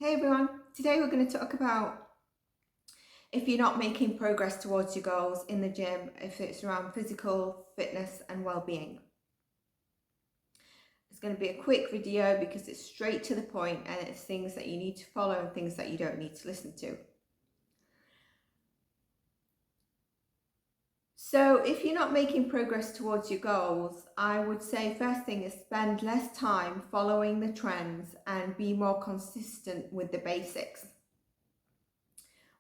Hey everyone, today we're going to talk about if you're not making progress towards your goals in the gym, if it's around physical fitness and well-being. It's going to be a quick video because it's straight to the point and it's things that you need to follow and things that you don't need to listen to. So if you're not making progress towards your goals, I would say first thing is spend less time following the trends and be more consistent with the basics.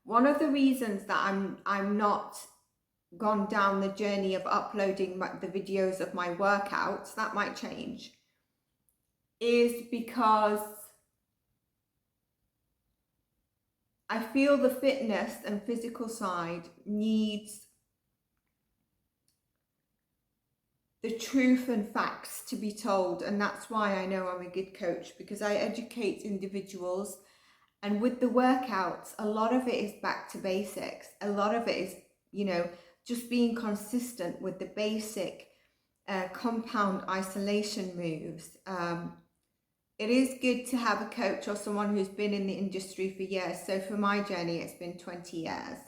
One of the reasons that I'm not gone down the journey of uploading the videos of my workouts, that might change, is because I feel the fitness and physical side needs the truth and facts to be told, and that's why I know I'm a good coach, because I educate individuals. And with the workouts, a lot of it is back to basics. A lot of it is, just being consistent with the basic compound isolation moves. It is good to have a coach or someone who's been in the industry for years. So for my journey, it's been 20 years.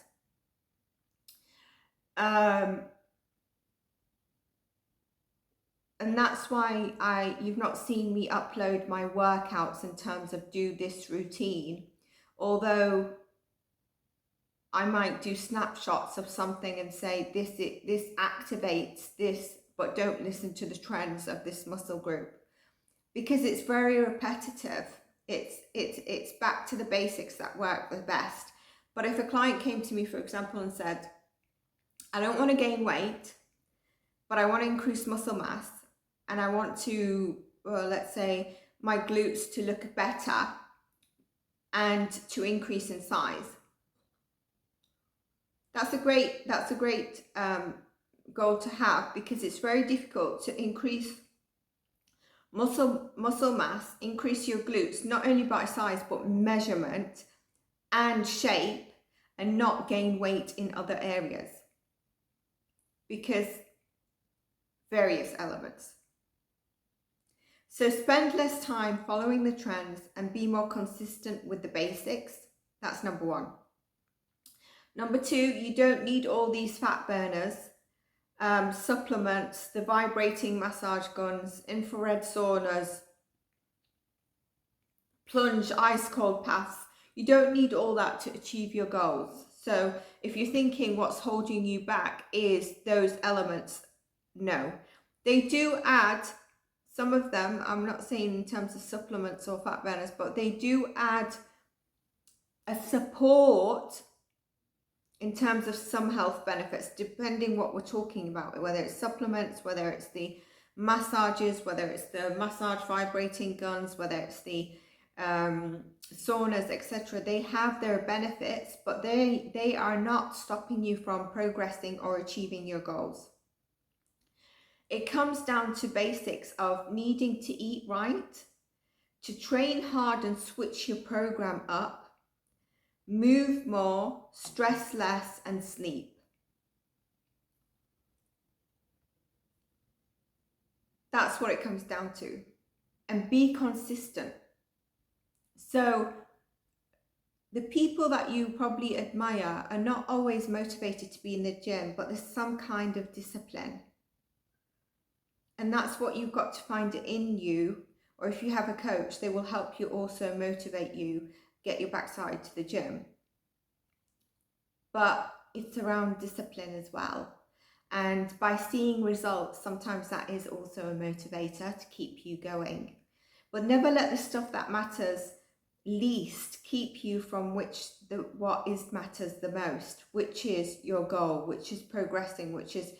And that's why you've not seen me upload my workouts in terms of do this routine, although I might do snapshots of something and say this activates this, but don't listen to the trends of this muscle group, because it's very repetitive. It's back to the basics that work the best. But if a client came to me, for example, and said, I don't want to gain weight, but I want to increase muscle mass, and I want to, let's say, my glutes to look better and to increase in size. That's a great goal to have, because it's very difficult to increase muscle mass, increase your glutes, not only by size, but measurement and shape, and not gain weight in other areas, because various elements. So spend less time following the trends and be more consistent with the basics. That's number one. Number two, you don't need all these fat burners, supplements, the vibrating massage guns, infrared saunas, plunge ice cold baths. You don't need all that to achieve your goals. So if you're thinking what's holding you back is those elements, no. They do add some of them. I'm not saying in terms of supplements or fat burners, but they do add a support in terms of some health benefits, depending what we're talking about, whether it's supplements, whether it's the massages, whether it's the massage vibrating guns, whether it's the saunas, etc. They have their benefits, but they are not stopping you from progressing or achieving your goals. It comes down to basics of needing to eat right, to train hard and switch your program up, move more, stress less, and sleep. That's what it comes down to. And be consistent. So the people that you probably admire are not always motivated to be in the gym, but there's some kind of discipline. And that's what you've got to find in you. Or if you have a coach, they will help you also motivate you, get your backside to the gym. But it's around discipline as well. And by seeing results, sometimes that is also a motivator to keep you going. But never let the stuff that matters least keep you from what matters the most, which is your goal, which is progressing, which is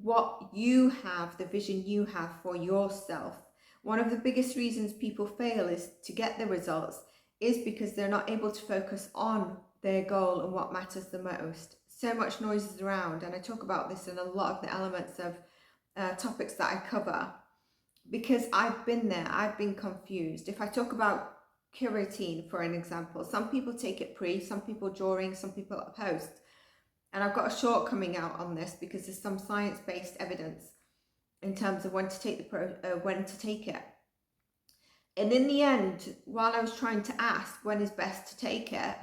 what you have, the vision you have for yourself. One of the biggest reasons people fail is to get the results is because they're not able to focus on their goal and what matters the most. So much noise is around, and I talk about this in a lot of the elements of topics that I cover, because I've been there, I've been confused. If I talk about creatine, for an example, some people take it pre, some people during, some people post. And I've got a short coming out on this because there's some science-based evidence in terms of when to take when to take it. And in the end, while I was trying to ask when is best to take it,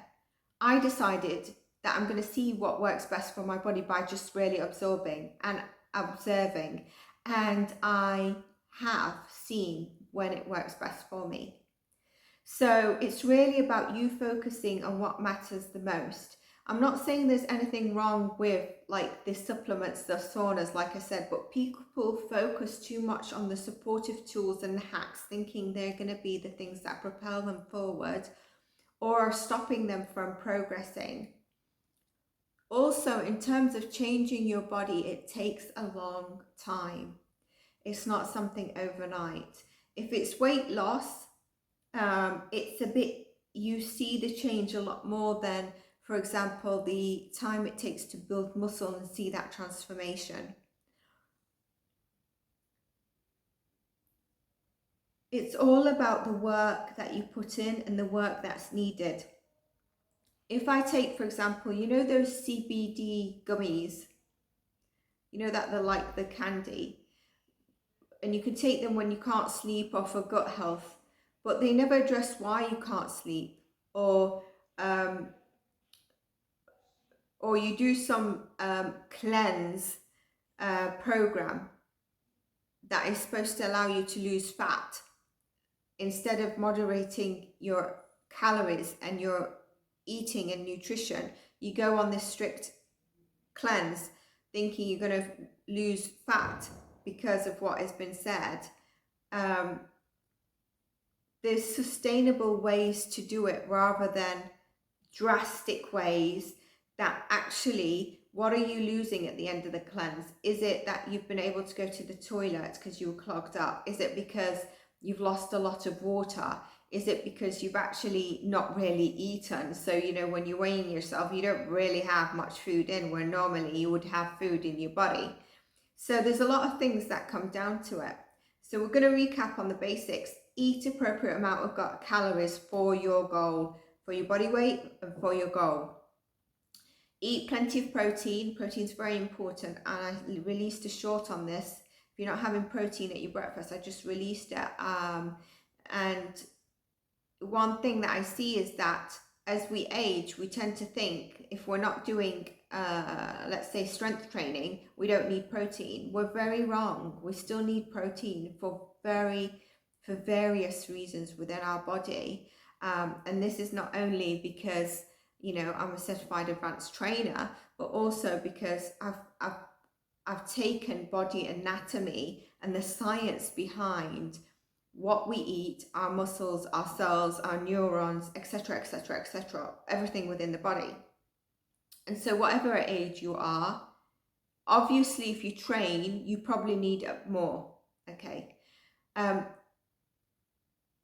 I decided that I'm going to see what works best for my body by just really absorbing and observing. And I have seen when it works best for me. So it's really about you focusing on what matters the most. I'm not saying there's anything wrong with like the supplements, the saunas, like I said, but people focus too much on the supportive tools and the hacks, thinking they're going to be the things that propel them forward or are stopping them from progressing. Also, in terms of changing your body, it takes a long time. It's not something overnight. If it's weight loss, it's a bit, you see the change a lot more than, for example, the time it takes to build muscle and see that transformation. It's all about the work that you put in and the work that's needed. If I take, for example, you know those CBD gummies, you know that they're like the candy, and you can take them when you can't sleep or for gut health, but they never address why you can't sleep, um, or you do some cleanse program that is supposed to allow you to lose fat, instead of moderating your calories and your eating and nutrition, you go on this strict cleanse thinking you're going to lose fat because of what has been said. There's sustainable ways to do it rather than drastic ways that actually, what are you losing at the end of the cleanse? Is it that you've been able to go to the toilet because you were clogged up? Is it because you've lost a lot of water? Is it because you've actually not really eaten? So, you know, when you're weighing yourself, you don't really have much food in, where normally you would have food in your body. So there's a lot of things that come down to it. So we're going to recap on the basics. Eat appropriate amount of calories for your goal, for your body weight and for your goal. Eat plenty of protein. Protein is very important, and I released a short on this. If you're not having protein at your breakfast, I just released it. And one thing that I see is that as we age, we tend to think if we're not doing, let's say, strength training, we don't need protein. We're very wrong. We still need protein for various reasons within our body. And this is not only because, you know, I'm a certified advanced trainer, but also because I've taken body anatomy and the science behind what we eat, our muscles, our cells, our neurons, etc., etc., etc., everything within the body. And so whatever age you are, obviously if you train, you probably need more, okay?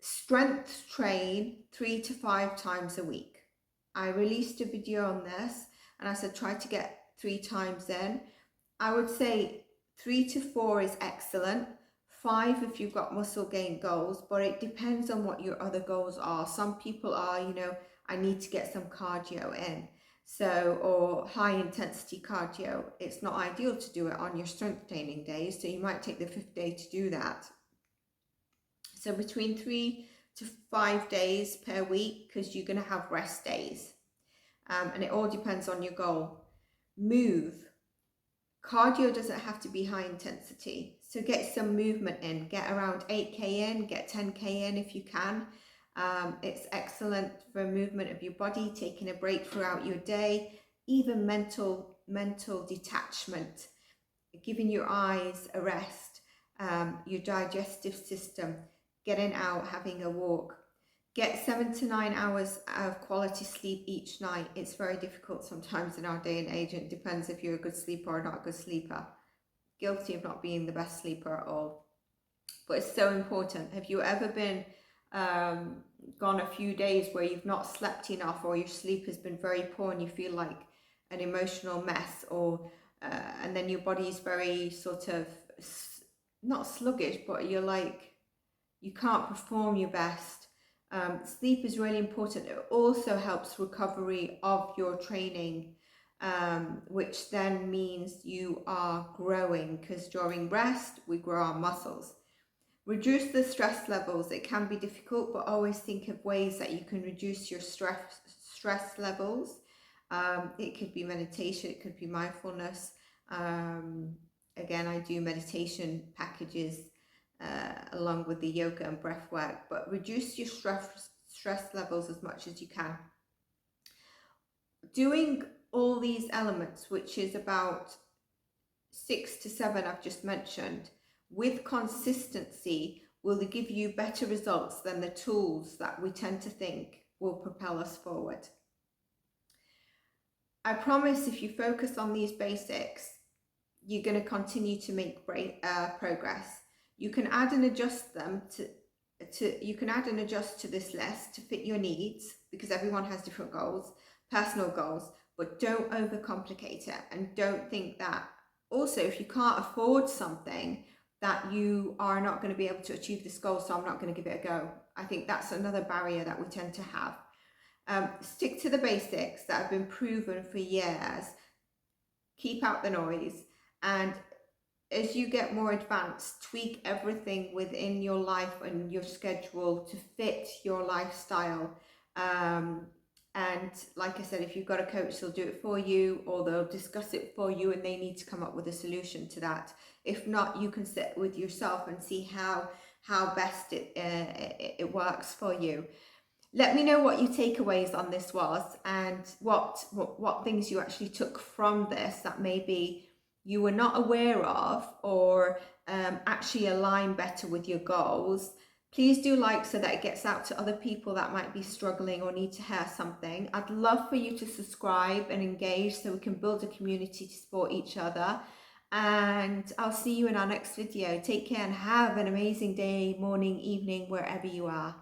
Strength train 3 to 5 times a week. I released a video on this and I said try to get 3 times in. I would say 3 to 4 is excellent. 5 if you've got muscle gain goals, but it depends on what your other goals are. Some people are, you know, I need to get some cardio in. So, or high intensity cardio. It's not ideal to do it on your strength training days. So you might take the 5th day to do that. So between 3 to 5 days per week, because you're going to have rest days. And it all depends on your goal. Move. Cardio doesn't have to be high intensity. So get some movement in. Get around 8K in, get 10K in if you can. It's excellent for movement of your body, taking a break throughout your day, even mental detachment, giving your eyes a rest, your digestive system, getting out, having a walk. Get 7 to 9 hours of quality sleep each night. It's very difficult sometimes in our day and age. It depends if you're a good sleeper or not a good sleeper. Guilty of not being the best sleeper at all. But it's so important. Have you ever been gone a few days where you've not slept enough, or your sleep has been very poor and you feel like an emotional mess, or and then your body is very sort of not sluggish, but you're like, you can't perform your best. Sleep is really important. It also helps recovery of your training, which then means you are growing, because during rest we grow our muscles. Reduce the stress levels. It can be difficult, but always think of ways that you can reduce your stress levels. It could be meditation, it could be mindfulness. Again, I do meditation packages along with the yoga and breath work, but reduce your stress levels as much as you can. Doing all these elements, which is about 6 to 7 I've just mentioned, with consistency will give you better results than the tools that we tend to think will propel us forward. I promise if you focus on these basics, you're going to continue to make progress. You can add and adjust them you can add and adjust to this list to fit your needs, because everyone has different goals, personal goals, but don't overcomplicate it, and don't think that also if you can't afford something that you are not going to be able to achieve this goal, so I'm not going to give it a go. I think that's another barrier that we tend to have. Stick to the basics that have been proven for years. Keep out the noise, and as you get more advanced, tweak everything within your life and your schedule to fit your lifestyle. And like I said, if you've got a coach, they'll do it for you, or they'll discuss it for you, and they need to come up with a solution to that. If not, you can sit with yourself and see how best it works for you. Let me know what your takeaways on this was, and what things you actually took from this that maybe you were not aware of, or actually align better with your goals. Please do like, so that it gets out to other people that might be struggling or need to hear something. I'd love for you to subscribe and engage so we can build a community to support each other. And I'll see you in our next video. Take care and have an amazing day, morning, evening, wherever you are.